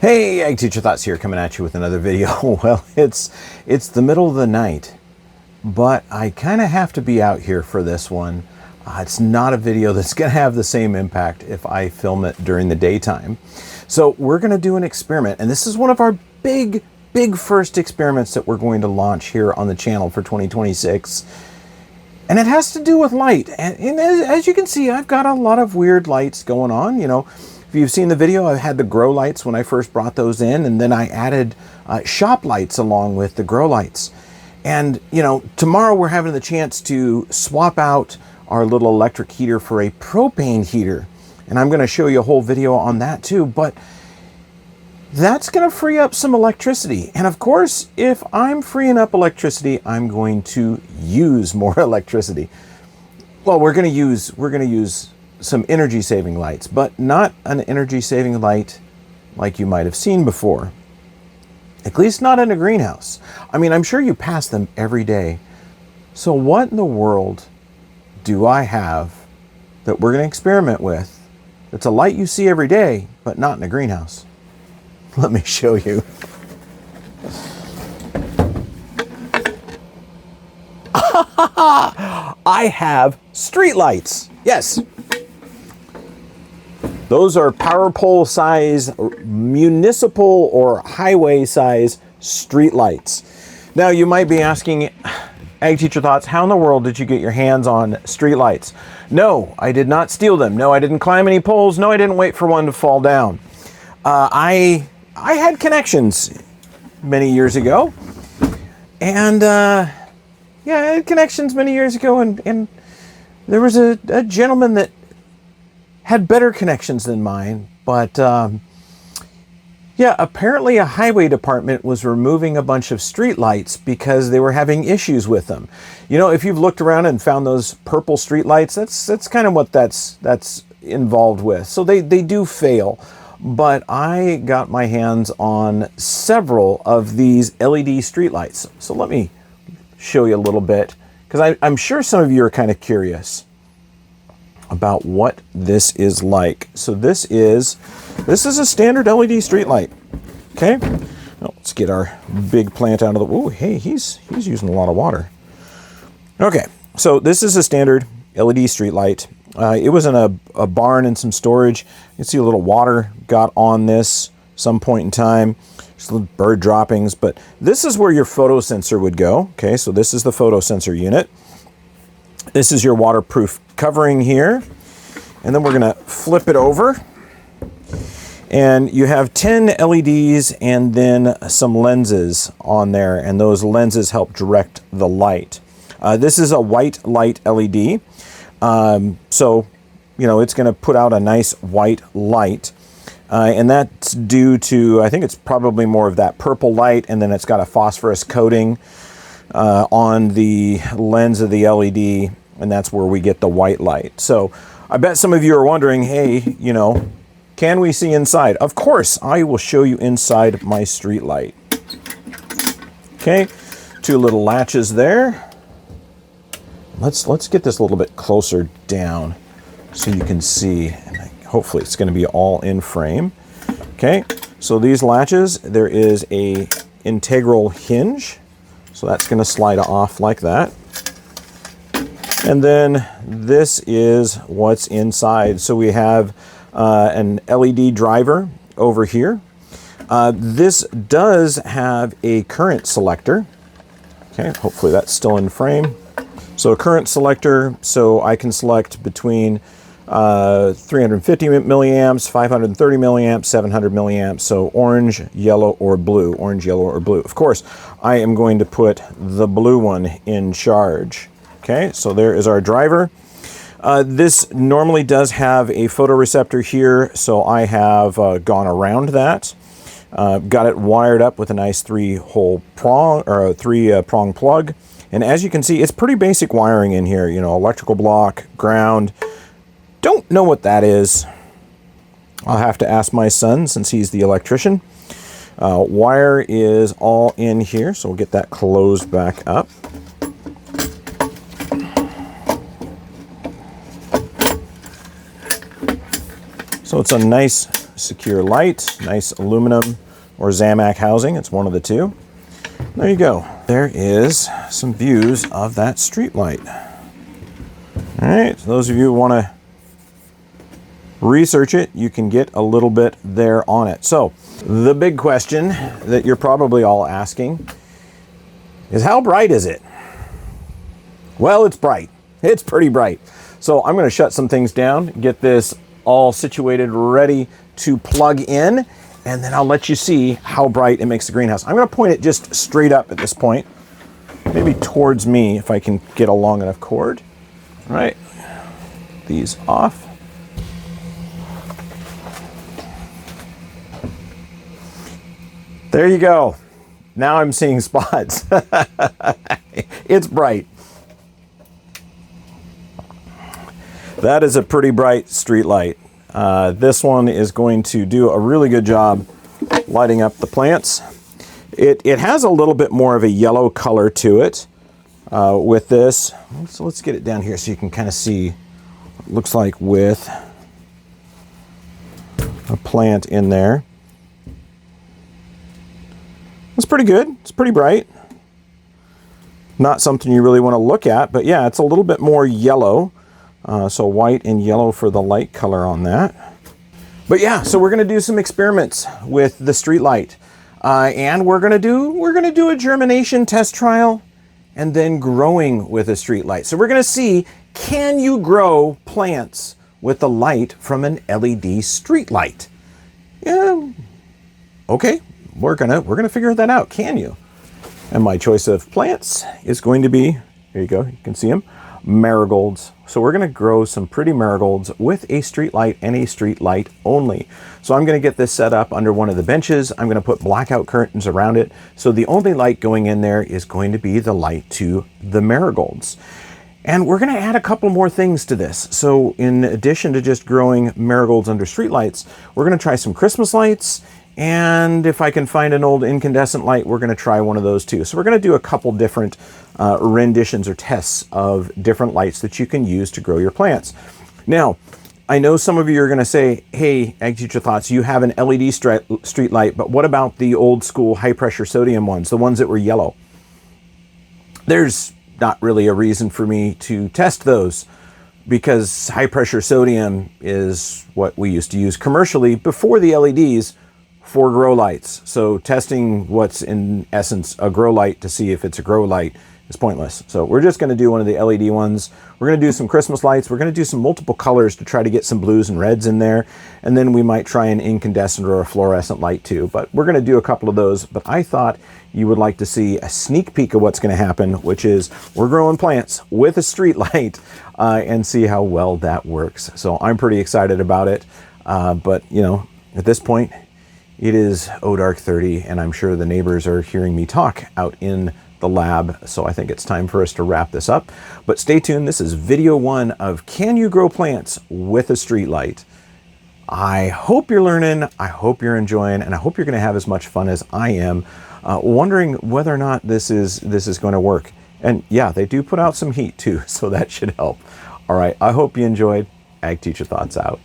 Hey, Ag Teacher Thoughts here, coming at you with another video. Well, it's the middle of the night, but I kind of have to be out here for this one. It's not a video that's going to have the same impact if I film it during the daytime. So we're going to do an experiment, and this is one of our big first experiments that we're going to launch here on the channel for 2026. And it has to do with light. And as you can see, I've got a lot of weird lights going on. You know, if you've seen the video, I had the grow lights when I first brought those in, and then I added shop lights along with the grow lights. And, you know, tomorrow we're having the chance to swap out our little electric heater for a propane heater. And I'm going to show you a whole video on that too. But that's going to free up some electricity. And of course, if I'm freeing up electricity, I'm going to use more electricity. Well, we're going to use some energy saving lights, but not an energy saving light like you might have seen before. At least not in a greenhouse. I mean, I'm sure you pass them every day. So what in the world do I have that we're going to experiment with? It's a light you see every day, but not in a greenhouse. Let me show you. I have street lights. Yes. Those are power pole size, municipal or highway size street lights. Now you might be asking, Ag Teacher Thoughts, how in the world did you get your hands on street lights? No, I did not steal them. No, I didn't climb any poles. No, I didn't wait for one to fall down. I had connections many years ago, and yeah, I had connections many years ago, and there was a gentleman that had better connections than mine, but yeah, apparently a highway department was removing a bunch of street lights because they were having issues with them. You know, if you've looked around and found those purple street lights, that's kind of what that's involved with. So they do fail. But I got my hands on several of these LED street lights. So let me show you a little bit, because I'm sure some of you are kind of curious about what this is like. So this is a standard LED street light. Okay, now, let's get our big plant out of the. Oh, hey, he's using a lot of water. Okay, so this is a standard LED street light. It was in a barn and some storage. You can see a little water got on this some point in time. Just little bird droppings, but this is where your photo sensor would go. Okay, so this is the photo sensor unit. This is your waterproof covering here. And then we're gonna flip it over. And you have 10 LEDs and then some lenses on there, and those lenses help direct the light. This is a white light LED. So, you know, it's going to put out a nice white light. And that's due to, I think it's probably more of that purple light, and then it's got a phosphorus coating on the lens of the LED, and that's where we get the white light. So I bet some of you are wondering, hey, you know, can we see inside? Of course, I will show you inside my street light. Okay, two little latches there. Let's get this a little bit closer down so you can see, and hopefully it's going to be all in frame. Okay, so these latches, there is a integral hinge, so that's going to slide off like that. And then this is what's inside. So we have an LED driver over here. This does have a current selector. Okay, hopefully that's still in frame. So a current selector, so I can select between 350 milliamps, 530 milliamps, 700 milliamps, so orange, yellow, or blue. Orange, yellow, or blue. Of course, I am going to put the blue one in charge. Okay, so there is our driver. This normally does have a photoreceptor here, so I have gone around that. Got it wired up with a nice three-hole prong, or a three-prong plug. And as you can see, it's pretty basic wiring in here. You know, electrical block, ground. Don't know what that is. I'll have to ask my son since he's the electrician. Wire is all in here, so we'll get that closed back up. So it's a nice secure light, nice aluminum or Zamac housing. It's one of the two. There you go. There is some views of that street light. All right, so those of you who want to research it, you can get a little bit there on it. So the big question that you're probably all asking is, how bright is it? Well, it's bright. It's pretty bright. So I'm going to shut some things down, get this all situated, ready to plug in, and then I'll let you see how bright it makes the greenhouse. I'm going to point it just straight up at this point, maybe towards me if I can get a long enough cord. All right, these off. There you go. Now I'm seeing spots. It's bright. That is a pretty bright street light. This one is going to do a really good job lighting up the plants. It has a little bit more of a yellow color to it with this. So let's get it down here so you can kind of see what it looks like with a plant in there. It's pretty good. It's pretty bright. Not something you really want to look at, but yeah, it's a little bit more yellow. So white and yellow for the light color on that. But yeah, so we're going to do some experiments with the street light. And we're going to do a germination test trial and then growing with a street light. So we're going to see, can you grow plants with the light from an LED street light? Yeah. Okay. We're gonna figure that out. Can you? And my choice of plants is going to be, here you go, you can see them, marigolds. So we're gonna grow some pretty marigolds with a street light and a street light only. So I'm gonna get this set up under one of the benches. I'm gonna put blackout curtains around it. So the only light going in there is going to be the light to the marigolds. And we're gonna add a couple more things to this. So in addition to just growing marigolds under street lights, we're gonna try some Christmas lights. And if I can find an old incandescent light, we're going to try one of those too. So we're going to do a couple different renditions or tests of different lights that you can use to grow your plants. Now, I know some of you are going to say, hey, Ag Teacher Thoughts, you have an LED street light, but what about the old school high pressure sodium ones, the ones that were yellow? There's not really a reason for me to test those, because high pressure sodium is what we used to use commercially before the LEDs for grow lights. So testing what's in essence a grow light to see if it's a grow light is pointless. So we're just going to do one of the LED ones. We're going to do some Christmas lights. We're going to do some multiple colors to try to get some blues and reds in there. And then we might try an incandescent or a fluorescent light too. But we're going to do a couple of those. But I thought you would like to see a sneak peek of what's going to happen, which is we're growing plants with a street light and see how well that works. So I'm pretty excited about it. But you know, at this point, it is dark 30, and I'm sure the neighbors are hearing me talk out in the lab, so I think it's time for us to wrap this up. But stay tuned. This is video 1 of Can You Grow Plants with a Street Light? I hope you're learning, I hope you're enjoying, and I hope you're going to have as much fun as I am, wondering whether or not this is going to work. And yeah, they do put out some heat too, so that should help. All right, I hope you enjoyed. Ag Teacher Thoughts out.